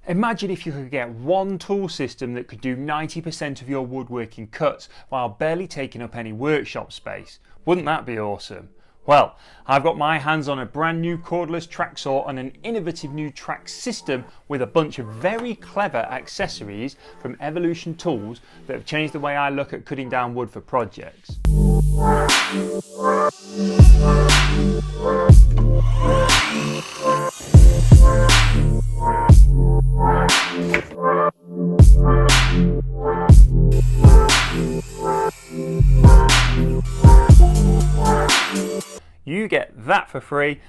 Imagine if you could get one tool system that could do 90% of your woodworking cuts while barely taking up any workshop space. Wouldn't that be awesome? Well, I've got my hands on a brand new cordless track saw and an innovative new track system with a bunch of very clever accessories from Evolution Tools that have changed the way I look at cutting down wood for projects. You get that for free.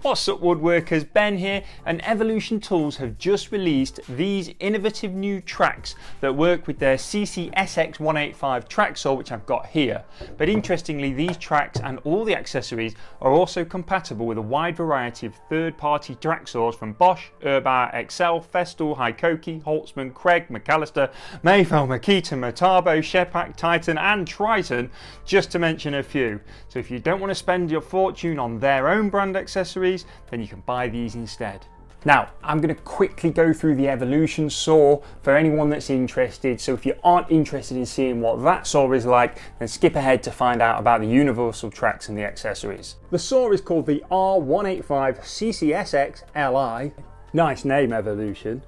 What's up woodworkers, Ben here, and Evolution Tools have just released these innovative new tracks that work with their CCSX185 track saw, which I've got here. But interestingly, these tracks and all the accessories are also compatible with a wide variety of third-party track saws from Bosch, Erbauer, Excel, Festool, Hikoki, Holtzman, Craig, McAllister, Mayfell, Makita, Metabo, Shepak, Titan and Triton, just to mention a few. So if you don't want to spend your fortune on their own brand accessories, then you can buy these instead. Now, I'm going to quickly go through the Evolution saw for anyone that's interested. So if you aren't interested in seeing what that saw is like, then skip ahead to find out about the universal tracks and the accessories. The saw is called the R185CCSX185Li. Nice name, Evolution.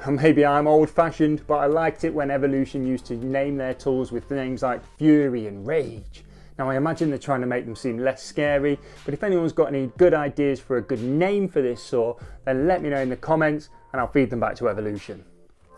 Maybe I'm old-fashioned, but I liked it when Evolution used to name their tools with names like Fury and Rage. Now I imagine they're trying to make them seem less scary, but if anyone's got any good ideas for a good name for this saw, then let me know in the comments and I'll feed them back to Evolution.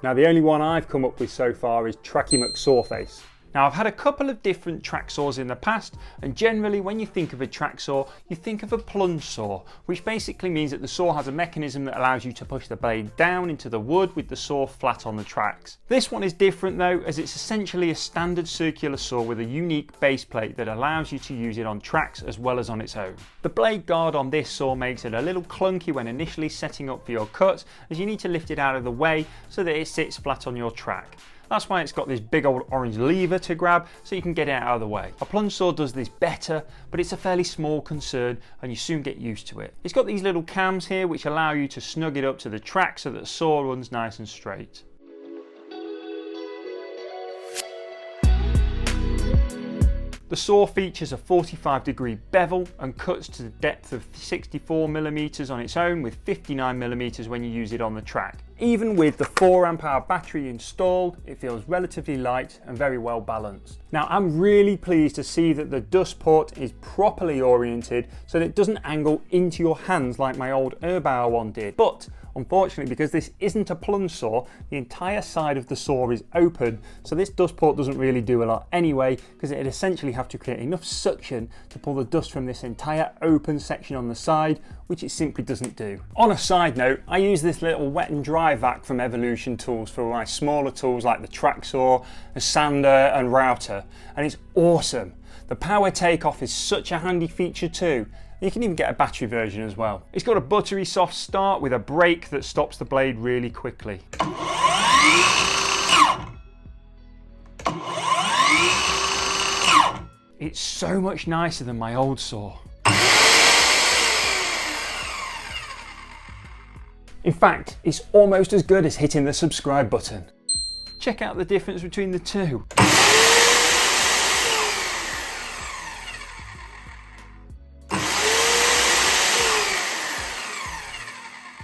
Now the only one I've come up with so far is Tracky McSawface. Now I've had a couple of different track saws in the past, and generally when you think of a track saw, you think of a plunge saw, which basically means that the saw has a mechanism that allows you to push the blade down into the wood with the saw flat on the tracks. This one is different though, as it's essentially a standard circular saw with a unique base plate that allows you to use it on tracks as well as on its own. The blade guard on this saw makes it a little clunky when initially setting up for your cuts, as you need to lift it out of the way so that it sits flat on your track. That's why it's got this big old orange lever to grab so you can get it out of the way. A plunge saw does this better, but it's a fairly small concern and you soon get used to it. It's got these little cams here which allow you to snug it up to the track so that the saw runs nice and straight. The saw features a 45-degree bevel and cuts to the depth of 64mm on its own, with 59mm when you use it on the track. Even with the 4 amp hour battery installed, it feels relatively light and very well balanced. Now I'm really pleased to see that the dust port is properly oriented so that it doesn't angle into your hands like my old Erbauer one did. But unfortunately, because this isn't a plunge saw, the entire side of the saw is open, so this dust port doesn't really do a lot anyway, because it'd essentially have to create enough suction to pull the dust from this entire open section on the side, which it simply doesn't do. On a side note, I use this little wet and dry vac from Evolution Tools for my smaller tools like the track saw, a sander and router, and it's awesome. The power takeoff is such a handy feature too. You can even get a battery version as well. It's got a buttery soft start with a brake that stops the blade really quickly. It's so much nicer than my old saw. In fact, it's almost as good as hitting the subscribe button. Check out the difference between the two.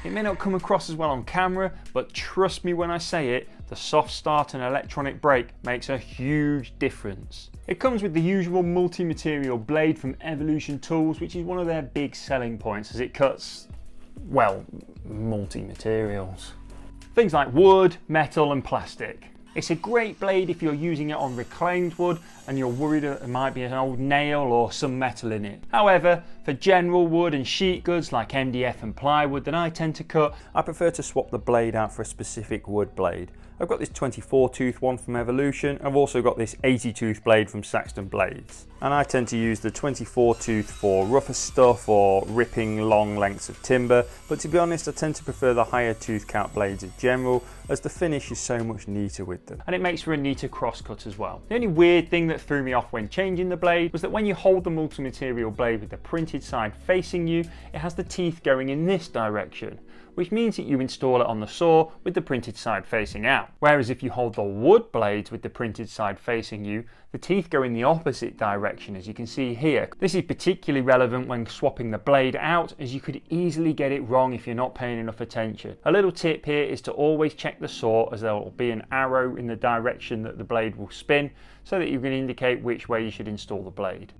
It may not come across as well on camera, but trust me when I say it, the soft start and electronic brake makes a huge difference. It comes with the usual multi-material blade from Evolution Tools, which is one of their big selling points as it cuts, well, multi-materials. Things like wood, metal and plastic. It's a great blade if you're using it on reclaimed wood and you're worried that there might be an old nail or some metal in it. However, for general wood and sheet goods like MDF and plywood that I tend to cut, I prefer to swap the blade out for a specific wood blade. I've got this 24 tooth one from Evolution. I've also got this 80 tooth blade from Saxton Blades. And I tend to use the 24 tooth for rougher stuff or ripping long lengths of timber, but to be honest I tend to prefer the higher tooth count blades in general, as the finish is so much neater with them. And it makes for a neater cross cut as well. The only weird thing that threw me off when changing the blade was that when you hold the multi-material blade with the printed side facing you, it has the teeth going in this direction, which means that you install it on the saw with the printed side facing out. Whereas if you hold the wood blades with the printed side facing you, the teeth go in the opposite direction, as you can see here. This is particularly relevant when swapping the blade out, as you could easily get it wrong if you're not paying enough attention. A little tip here is to always check the saw, as there will be an arrow in the direction that the blade will spin, so that you can indicate which way you should install the blade.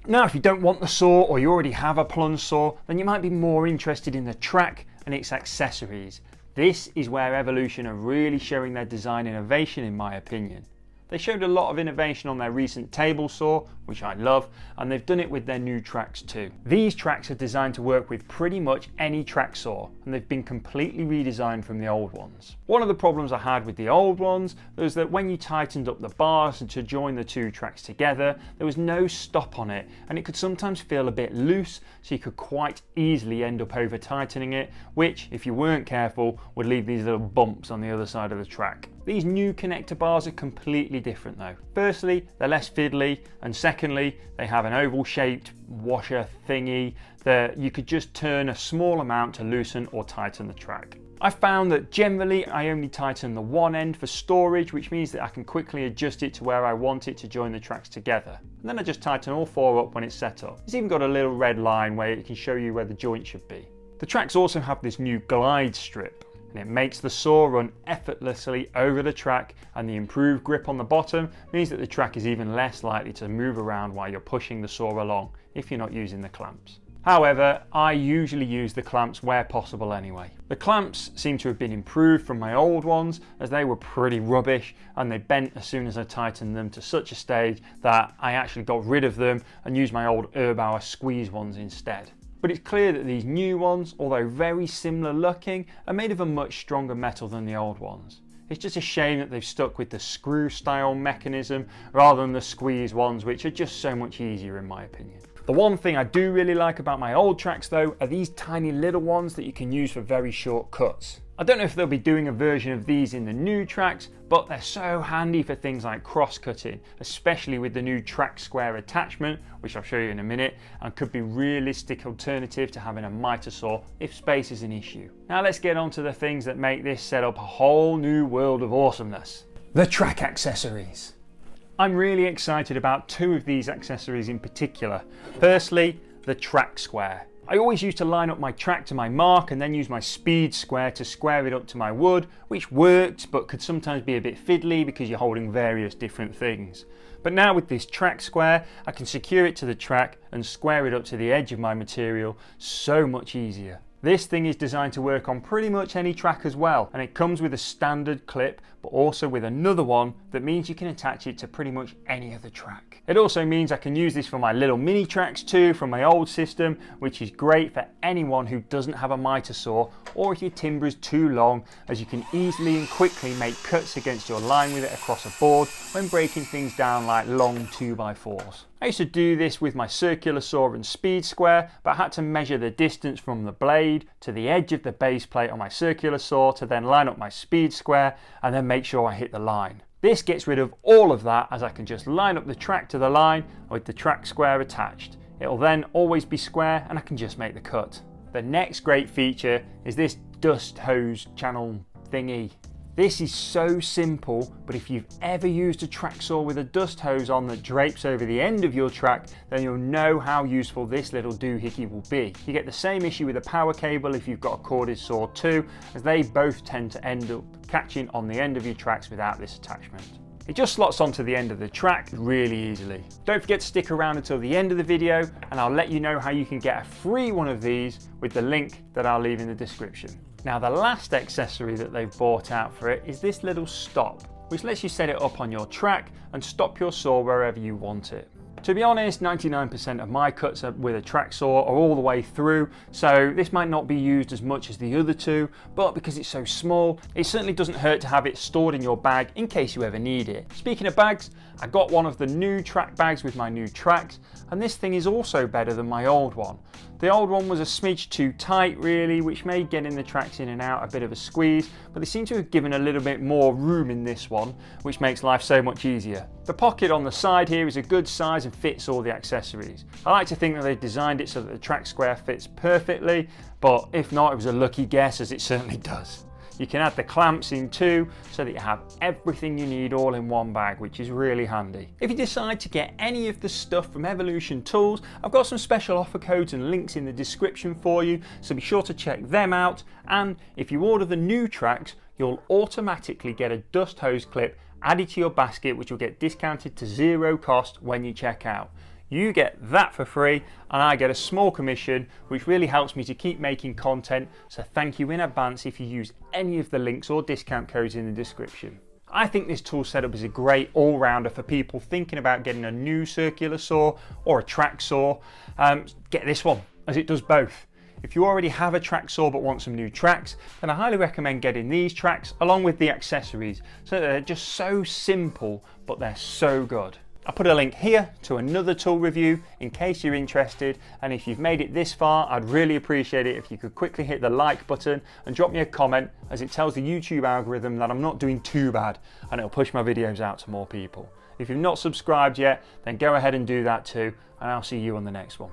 Now, if you don't want the saw, or you already have a plunge saw, then you might be more interested in the track and its accessories. This is where Evolution are really showing their design innovation, in my opinion. They showed a lot of innovation on their recent table saw, which I love, and they've done it with their new tracks too. These tracks are designed to work with pretty much any track saw, and they've been completely redesigned from the old ones. One of the problems I had with the old ones was that when you tightened up the bars and to join the two tracks together, there was no stop on it, and it could sometimes feel a bit loose, so you could quite easily end up over tightening it, which, if you weren't careful, would leave these little bumps on the other side of the track. These new connector bars are completely different though. Firstly, they're less fiddly, and secondly, they have an oval shaped washer thingy that you could just turn a small amount to loosen or tighten the track. I found that generally I only tighten the one end for storage, which means that I can quickly adjust it to where I want it to join the tracks together. And then I just tighten all four up when it's set up. It's even got a little red line where it can show you where the joint should be. The tracks also have this new glide strip, and it makes the saw run effortlessly over the track, and the improved grip on the bottom means that the track is even less likely to move around while you're pushing the saw along if you're not using the clamps. However, I usually use the clamps where possible anyway. The clamps seem to have been improved from my old ones, as they were pretty rubbish and they bent as soon as I tightened them to such a stage that I actually got rid of them and used my old Erbauer squeeze ones instead. But it's clear that these new ones, although very similar looking, are made of a much stronger metal than the old ones. It's just a shame that they've stuck with the screw style mechanism rather than the squeeze ones, which are just so much easier in my opinion. The one thing I do really like about my old tracks though are these tiny little ones that you can use for very short cuts. I don't know if they'll be doing a version of these in the new tracks, but they're so handy for things like cross cutting, especially with the new track square attachment, which I'll show you in a minute, and could be a realistic alternative to having a miter saw if space is an issue. Now let's get on to the things that make this setup a whole new world of awesomeness. The track accessories. I'm really excited about two of these accessories in particular. Firstly, the track square. I always used to line up my track to my mark and then use my speed square to square it up to my wood, which worked but could sometimes be a bit fiddly because you're holding various different things. But now with this track square, I can secure it to the track and square it up to the edge of my material so much easier. This thing is designed to work on pretty much any track as well, and it comes with a standard clip, but also with another one that means you can attach it to pretty much any other track. It also means I can use this for my little mini tracks too from my old system, which is great for anyone who doesn't have a miter saw, or if your timber is too long, as you can easily and quickly make cuts against your line with it across a board when breaking things down like long 2x4s. I used to do this with my circular saw and speed square, but I had to measure the distance from the blade to the edge of the base plate on my circular saw to then line up my speed square and then make sure I hit the line. This gets rid of all of that, as I can just line up the track to the line with the track square attached. It'll then always be square and I can just make the cut. The next great feature is this dust hose channel thingy. This is so simple, but if you've ever used a track saw with a dust hose on that drapes over the end of your track, then you'll know how useful this little doohickey will be. You get the same issue with a power cable if you've got a corded saw too, as they both tend to end up catching on the end of your tracks without this attachment. It just slots onto the end of the track really easily. Don't forget to stick around until the end of the video and I'll let you know how you can get a free one of these with the link that I'll leave in the description. Now the last accessory that they've brought out for it is this little stop, which lets you set it up on your track and stop your saw wherever you want it. To be honest, 99% of my cuts with a track saw are all the way through, so this might not be used as much as the other two, but because it's so small, it certainly doesn't hurt to have it stored in your bag in case you ever need it. Speaking of bags, I got one of the new track bags with my new tracks, and this thing is also better than my old one. The old one was a smidge too tight really, which made getting the tracks in and out a bit of a squeeze, but they seem to have given a little bit more room in this one, which makes life so much easier. The pocket on the side here is a good size and fits all the accessories. I like to think that they designed it so that the track square fits perfectly, but if not, it was a lucky guess, as it certainly does. You can add the clamps in too, so that you have everything you need all in one bag, which is really handy. If you decide to get any of the stuff from Evolution Tools, I've got some special offer codes and links in the description for you, so be sure to check them out. And if you order the new tracks, you'll automatically get a dust hose clip added to your basket, which will get discounted to zero cost when you check out. You get that for free and I get a small commission, which really helps me to keep making content, so thank you in advance if you use any of the links or discount codes in the description. I think this tool setup is a great all-rounder for people thinking about getting a new circular saw or a track saw. Get this one, as it does both. If you already have a track saw but want some new tracks, then I highly recommend getting these tracks along with the accessories, so that they're just so simple but they're so good. I'll put a link here to another tool review in case you're interested, and if you've made it this far, I'd really appreciate it if you could quickly hit the like button and drop me a comment, as it tells the YouTube algorithm that I'm not doing too bad and it'll push my videos out to more people. If you've not subscribed yet, then go ahead and do that too, and I'll see you on the next one.